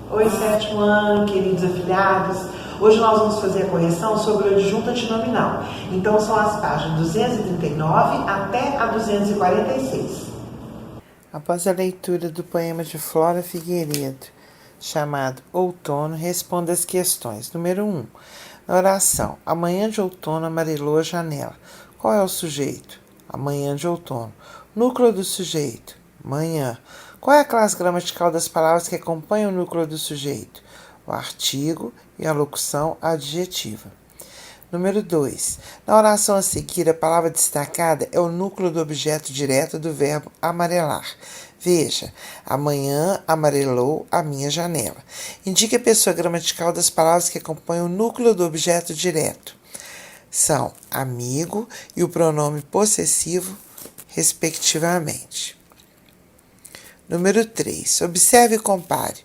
Oi, sétimo ano, queridos afiliados. Hoje nós vamos fazer a correção sobre o adjunto antinominal. Então são as páginas 239 até a 246. Após a leitura do poema de Flora Figueiredo, chamado Outono, responda as questões. Número 1. Na oração, amanhã de outono amarelou a janela. Qual é o sujeito? Amanhã de outono. Núcleo do sujeito? Manhã. Qual é a classe gramatical das palavras que acompanham o núcleo do sujeito? O artigo e a locução adjetiva. Número 2. Na oração a seguir, a palavra destacada é o núcleo do objeto direto do verbo amarelar. Veja, amanhã amarelou a minha janela. Indique a pessoa gramatical das palavras que acompanham o núcleo do objeto direto. São amigo e o pronome possessivo, respectivamente. Número 3. Observe e compare.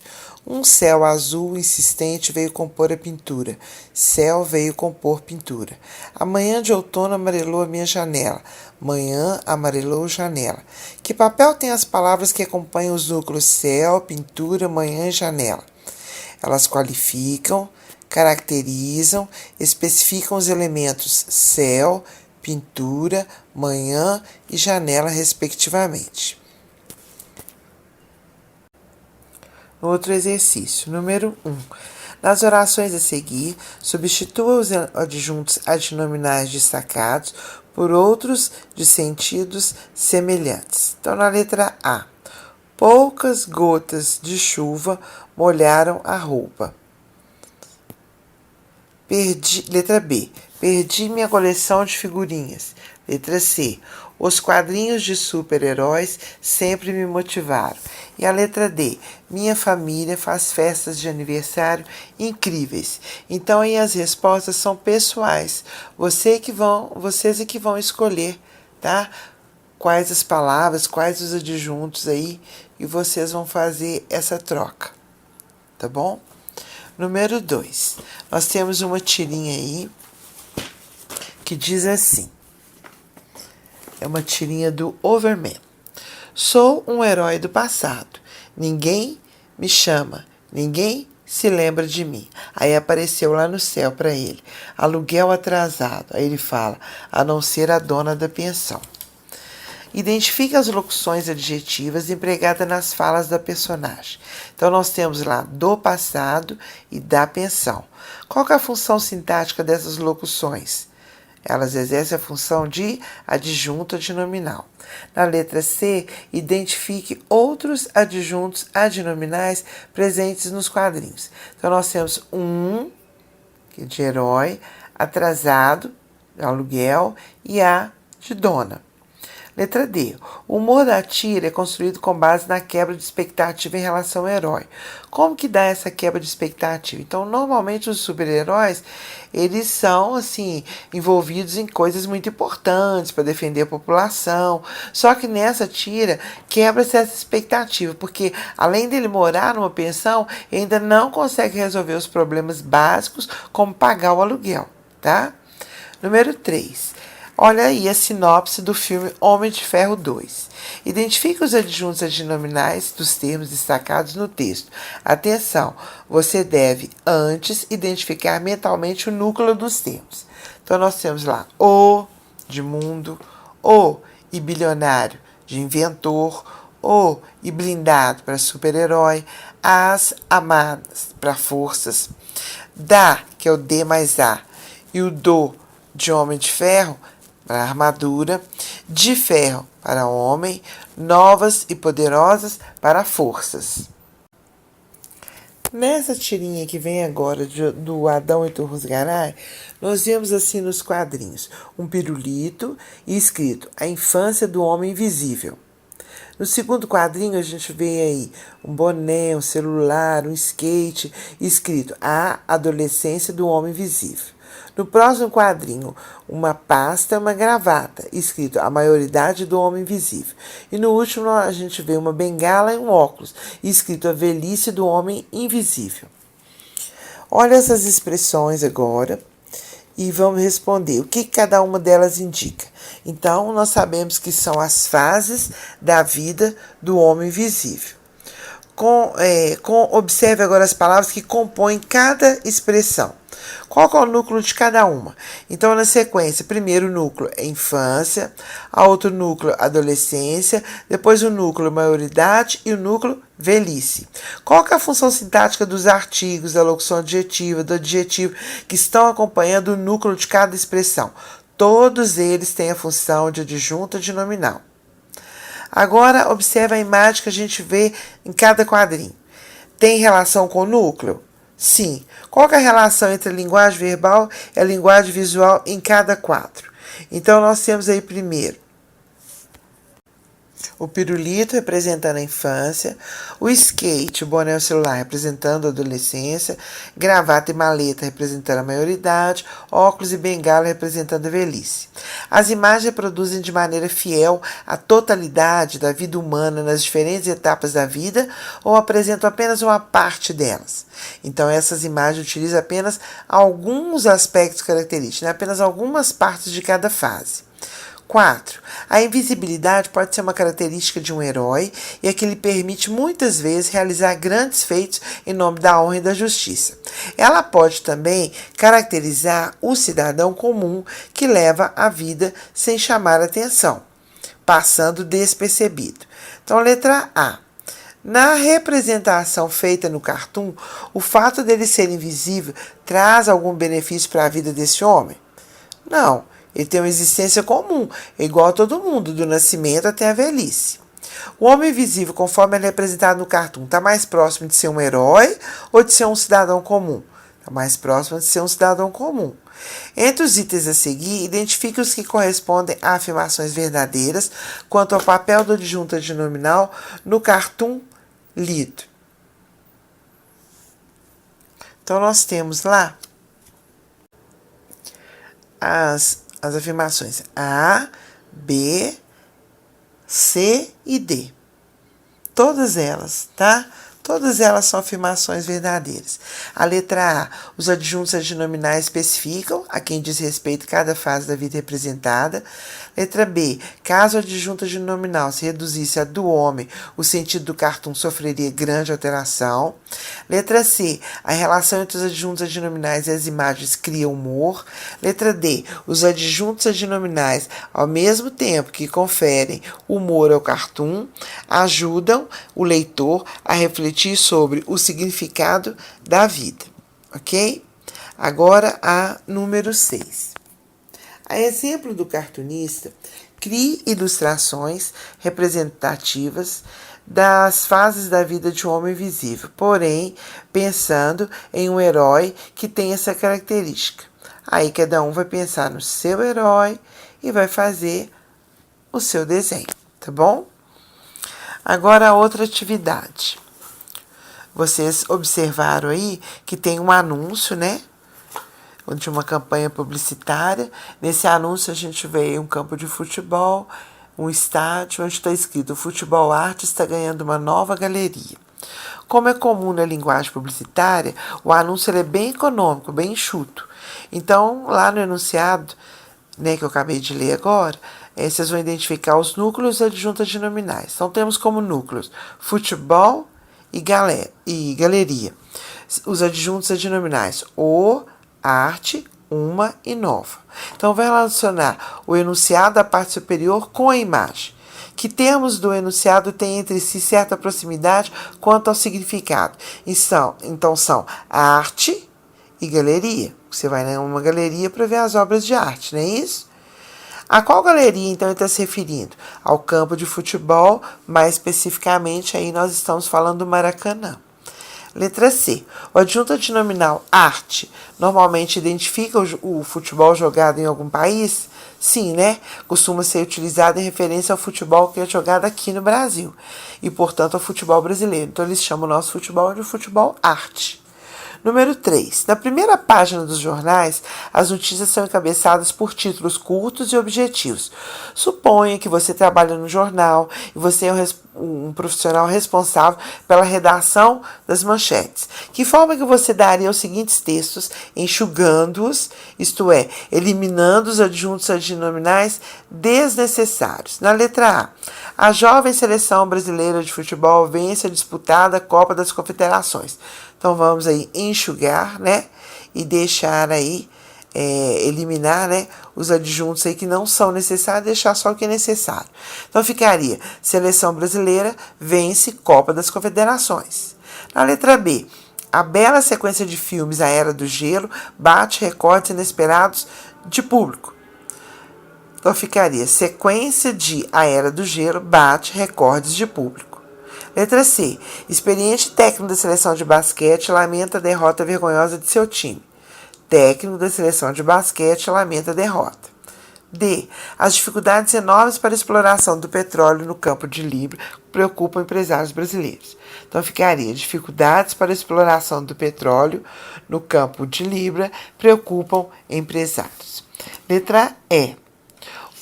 Um céu azul insistente veio compor a pintura. Céu veio compor pintura. Amanhã de outono amarelou a minha janela. Manhã amarelou janela. Que papel tem as palavras que acompanham os núcleos céu, pintura, manhã e janela? Elas qualificam, caracterizam, especificam os elementos céu, pintura, manhã e janela, respectivamente. Outro exercício, número 1. Nas orações a seguir, substitua os adjuntos adnominais destacados por outros de sentidos semelhantes. Então, na letra A, poucas gotas de chuva molharam a roupa. Letra B, perdi minha coleção de figurinhas. Letra C, os quadrinhos de super-heróis sempre me motivaram. E a letra D, minha família faz festas de aniversário incríveis. Então aí as respostas são pessoais. Vocês é que vão escolher, tá? Quais as palavras, quais os adjuntos aí, e vocês vão fazer essa troca, tá bom? Número 2, nós temos uma tirinha aí que diz assim. É uma tirinha do Overman. Sou um herói do passado. Ninguém me chama. Ninguém se lembra de mim. Aí apareceu lá no céu para ele. Aluguel atrasado. Aí ele fala, a não ser a dona da pensão. Identifique as locuções adjetivas empregadas nas falas da personagem. Então, nós temos lá do passado e da pensão. Qual que é a função sintática dessas locuções? Elas exercem a função de adjunto adnominal. Na letra C, identifique outros adjuntos adnominais presentes nos quadrinhos. Então, nós temos que é de herói, atrasado, de aluguel, e a de dona. Letra D. O humor da tira é construído com base na quebra de expectativa em relação ao herói. Como que dá essa quebra de expectativa? Então, normalmente os super-heróis, eles são, assim, envolvidos em coisas muito importantes para defender a população. Só que nessa tira, quebra-se essa expectativa, porque além dele morar numa pensão, ele ainda não consegue resolver os problemas básicos, como pagar o aluguel, tá? Número 3. Olha aí a sinopse do filme Homem de Ferro 2. Identifique os adjuntos adnominais dos termos destacados no texto. Atenção, você deve antes identificar mentalmente o núcleo dos termos. Então, nós temos lá o, de mundo, o e bilionário, de inventor, o e blindado para super-herói, as amadas para forças, da, que é o D mais A, e o do, de Homem de Ferro, para armadura, de ferro para homem, novas e poderosas para forças. Nessa tirinha que vem agora do Adão e Turros Garay, nós vemos assim nos quadrinhos um pirulito e escrito A Infância do Homem Invisível. No segundo quadrinho a gente vê aí um boné, um celular, um skate, escrito A Adolescência do Homem Invisível. No próximo quadrinho, uma pasta e uma gravata, escrito A Maioridade do Homem Invisível. E no último a gente vê uma bengala e um óculos, escrito A Velhice do Homem Invisível. Olha essas expressões agora e vamos responder o que cada uma delas indica. Então, nós sabemos que são as fases da vida do homem invisível. Observe agora as palavras que compõem cada expressão. Qual que é o núcleo de cada uma? Então, na sequência, primeiro o núcleo é infância, a outro núcleo adolescência, depois o núcleo maioridade e o núcleo velhice. Qual que é a função sintática dos artigos, da locução adjetiva, do adjetivo que estão acompanhando o núcleo de cada expressão? Todos eles têm a função de adjunta de nominal. Agora, observe a imagem que a gente vê em cada quadrinho. Tem relação com o núcleo? Sim. Qual que é a relação entre a linguagem verbal e a linguagem visual em cada quadro? Então, nós temos aí primeiro o pirulito representando a infância, o skate, o boné, o celular representando a adolescência, gravata e maleta representando a maioridade, óculos e bengala representando a velhice. As imagens reproduzem de maneira fiel a totalidade da vida humana nas diferentes etapas da vida ou apresentam apenas uma parte delas. Então, essas imagens utilizam apenas alguns aspectos característicos, né? Apenas algumas partes de cada fase. 4. A invisibilidade pode ser uma característica de um herói e é que lhe permite muitas vezes realizar grandes feitos em nome da honra e da justiça. Ela pode também caracterizar o cidadão comum que leva a vida sem chamar atenção, passando despercebido. Então, letra A. Na representação feita no cartoon, o fato dele ser invisível traz algum benefício para a vida desse homem? Não. Ele tem uma existência comum, igual a todo mundo, do nascimento até a velhice. O homem invisível, conforme ele é representado no cartoon, está mais próximo de ser um herói ou de ser um cidadão comum? Está mais próximo de ser um cidadão comum. Entre os itens a seguir, identifique os que correspondem a afirmações verdadeiras quanto ao papel do adjunto adnominal no cartoon lido. Então, nós temos lá as afirmações A, B, C e D. Todas elas, tá? Todas elas são afirmações verdadeiras. A letra A, os adjuntos adnominais especificam a quem diz respeito cada fase da vida representada. Letra B, caso o adjunto adnominal se reduzisse a do homem, o sentido do cartoon sofreria grande alteração. Letra C, a relação entre os adjuntos adnominais e as imagens cria humor. Letra D, os adjuntos adnominais, ao mesmo tempo que conferem humor ao cartoon, ajudam o leitor a refletir sobre o significado da vida, ok? Agora a número 6. A exemplo do cartunista, crie ilustrações representativas das fases da vida de um homem invisível, porém pensando em um herói que tem essa característica. Aí cada um vai pensar no seu herói e vai fazer o seu desenho, tá bom? Agora a outra atividade. Vocês observaram aí que tem um anúncio, né? De uma campanha publicitária. Nesse anúncio a gente vê um campo de futebol, um estádio onde está escrito: o Futebol Arte está ganhando uma nova galeria. Como é comum na linguagem publicitária, o anúncio é bem econômico, bem enxuto. Então, lá no enunciado, né, que eu acabei de ler agora, vocês vão identificar os núcleos adjuntos adnominais. Então, temos como núcleos futebol e galeria. Os adjuntos adnominais: o, arte, uma e nova. Então, vai relacionar o enunciado da parte superior com a imagem. Que termos do enunciado têm entre si certa proximidade quanto ao significado? Então, são arte e galeria. Você vai numa galeria para ver as obras de arte, não é isso? A qual galeria, então, ele está se referindo? Ao campo de futebol, mais especificamente, aí nós estamos falando do Maracanã. Letra C. O adjunto adnominal arte normalmente identifica o futebol jogado em algum país? Sim, né? Costuma ser utilizado em referência ao futebol que é jogado aqui no Brasil e, portanto, ao futebol brasileiro. Então, eles chamam o nosso futebol de futebol arte. Número 3. Na primeira página dos jornais, as notícias são encabeçadas por títulos curtos e objetivos. Suponha que você trabalha no jornal e você é um profissional responsável pela redação das manchetes. Que forma que você daria os seguintes textos, enxugando-os, isto é, eliminando os adjuntos adnominais desnecessários? Na letra A jovem seleção brasileira de futebol vence a disputada Copa das Confederações. Então vamos aí enxugar, né? E deixar aí, eliminar, né, os adjuntos aí que não são necessários, deixar só o que é necessário. Então ficaria, seleção brasileira vence Copa das Confederações. Na letra B, a bela sequência de filmes A Era do Gelo bate recordes inesperados de público. Então ficaria, sequência de A Era do Gelo bate recordes de público. Letra C. Experiente técnico da seleção de basquete lamenta a derrota vergonhosa de seu time. Técnico da seleção de basquete lamenta a derrota. D. As dificuldades enormes para a exploração do petróleo no campo de Libra preocupam empresários brasileiros. Então ficaria, dificuldades para a exploração do petróleo no campo de Libra preocupam empresários. Letra E.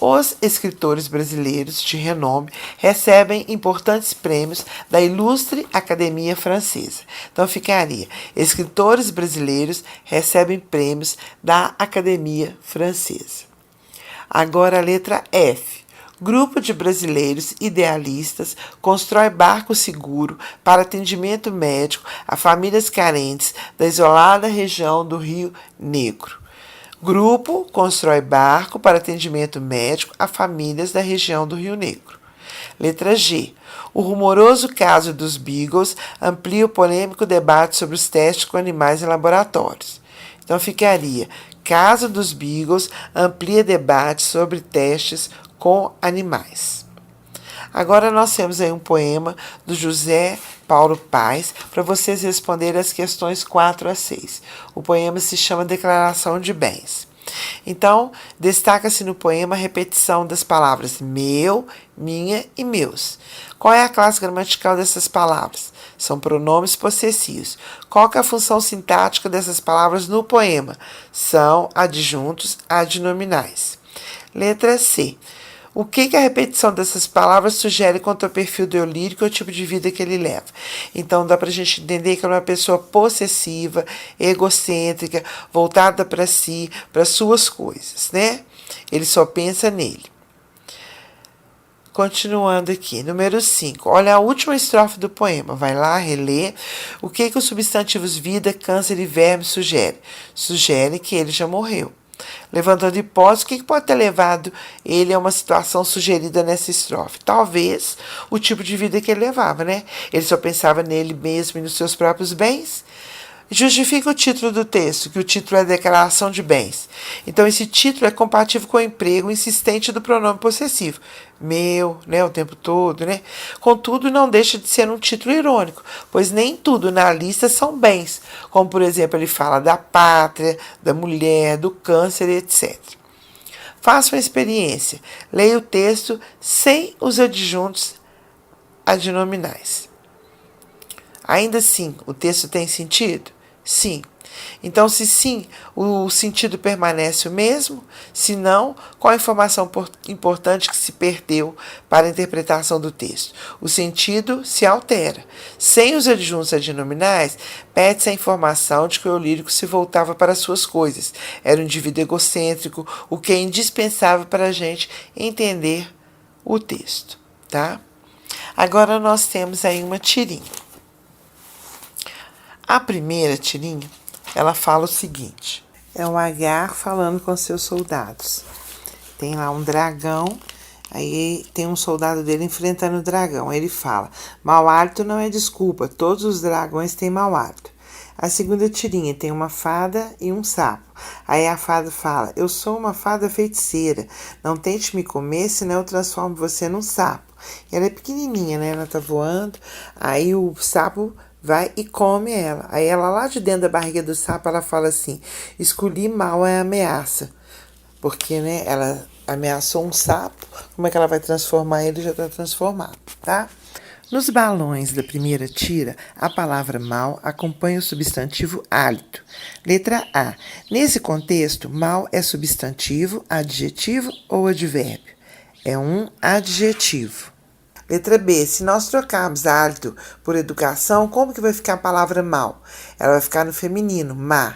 Os escritores brasileiros de renome recebem importantes prêmios da ilustre Academia Francesa. Então ficaria, escritores brasileiros recebem prêmios da Academia Francesa. Agora a letra F. Grupo de brasileiros idealistas constrói barco seguro para atendimento médico a famílias carentes da isolada região do Rio Negro. Grupo constrói barco para atendimento médico a famílias da região do Rio Negro. Letra G. O rumoroso caso dos Beagles amplia o polêmico debate sobre os testes com animais em laboratórios. Então ficaria, caso dos Beagles amplia debate sobre testes com animais. Agora nós temos aí um poema do José Paulo Paes para vocês responderem as questões 4 a 6. O poema se chama Declaração de Bens. Então, destaca-se no poema a repetição das palavras meu, minha e meus. Qual é a classe gramatical dessas palavras? São pronomes possessivos. Qual que é a função sintática dessas palavras no poema? São adjuntos adnominais. Letra C. O que a repetição dessas palavras sugere quanto ao perfil do eu lírico e ao tipo de vida que ele leva? Então, dá para a gente entender que ele é uma pessoa possessiva, egocêntrica, voltada para si, para suas coisas, né? Ele só pensa nele. Continuando aqui, número 5. Olha a última estrofe do poema. Vai lá, relê. O que os substantivos vida, câncer e verme sugerem? Sugere que ele já morreu. Levantando hipótese, o que pode ter levado ele a uma situação sugerida nessa estrofe? Talvez o tipo de vida que ele levava, né? Ele só pensava nele mesmo e nos seus próprios bens. Justifica o título do texto, que o título é Declaração de Bens. Então, esse título é compatível com o emprego insistente do pronome possessivo. Meu, né, o tempo todo, né? Contudo, não deixa de ser um título irônico, pois nem tudo na lista são bens, como, por exemplo, ele fala da pátria, da mulher, do câncer, etc. Faça uma experiência. Leia o texto sem os adjuntos adnominais. Ainda assim, o texto tem sentido? Sim. Então, se sim, o sentido permanece o mesmo? Se não, qual a informação importante que se perdeu para a interpretação do texto? O sentido se altera. Sem os adjuntos adnominais, perde-se a informação de que o eu lírico se voltava para suas coisas. Era um indivíduo egocêntrico, o que é indispensável para a gente entender o texto, tá? Agora nós temos aí uma tirinha. A primeira tirinha, ela fala o seguinte. É o Agar falando com seus soldados. Tem lá um dragão, aí tem um soldado dele enfrentando o dragão. Ele fala, mau hálito não é desculpa, todos os dragões têm mau hálito. A segunda tirinha tem uma fada e um sapo. Aí a fada fala, eu sou uma fada feiticeira, não tente me comer, senão eu transformo você num sapo. E ela é pequenininha, né? Ela tá voando, aí o sapo vai e come ela. Aí ela lá de dentro da barriga do sapo, ela fala assim, escolhi mal a ameaça. Porque, né, ela ameaçou um sapo, como é que ela vai transformar ele? Já está transformado, tá? Nos balões da primeira tira, a palavra mal acompanha o substantivo hálito. Letra A. Nesse contexto, mal é substantivo, adjetivo ou advérbio? É um adjetivo. Letra B. Se nós trocarmos hálito por educação, como que vai ficar a palavra mal? Ela vai ficar no feminino, má.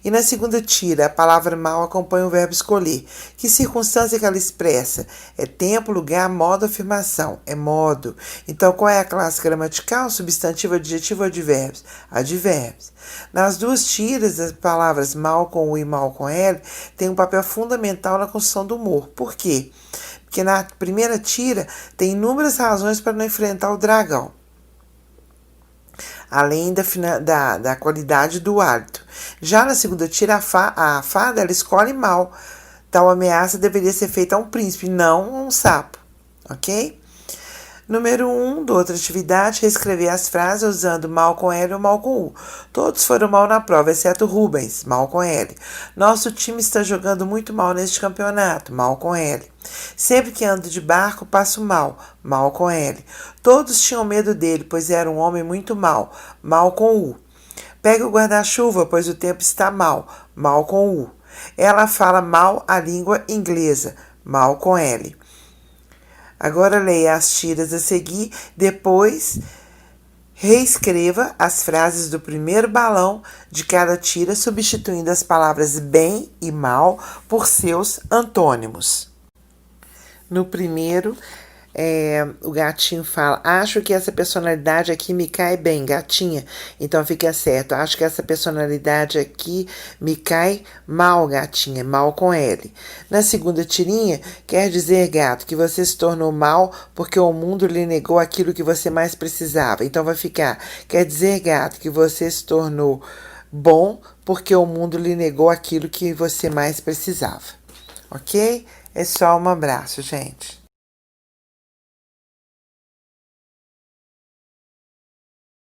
E na segunda tira, a palavra mal acompanha o verbo escolher. Que circunstância que ela expressa? É tempo, lugar, modo, afirmação. É modo. Então, qual é a classe gramatical? Substantivo, adjetivo ou advérbios? Advérbios. Nas duas tiras, as palavras mal com U e mal com L têm um papel fundamental na construção do humor. Por quê? Porque na primeira tira tem inúmeras razões para não enfrentar o dragão, além da qualidade do hálito. Já na segunda tira, a fada ela escolhe mal. Tal ameaça deveria ser feita a um príncipe, não a um sapo. Ok? Número 1, outra atividade, reescrever as frases usando mal com L ou mal com U. Todos foram mal na prova, exceto Rubens, mal com L. Nosso time está jogando muito mal neste campeonato, mal com L. Sempre que ando de barco, passo mal, mal com L. Todos tinham medo dele, pois era um homem muito mal, mal com U. Pega o guarda-chuva, pois o tempo está mal, mal com U. Ela fala mal a língua inglesa, mal com L. Agora leia as tiras a seguir, depois reescreva as frases do primeiro balão de cada tira, substituindo as palavras bem e mal por seus antônimos. No primeiro, o gatinho fala, acho que essa personalidade aqui me cai bem, gatinha. Então fica certo, acho que essa personalidade aqui me cai mal, gatinha, mal com L. Na segunda tirinha, quer dizer, gato, que você se tornou mal porque o mundo lhe negou aquilo que você mais precisava. Então vai ficar, quer dizer, gato, que você se tornou bom porque o mundo lhe negou aquilo que você mais precisava. Ok? É só um abraço, gente.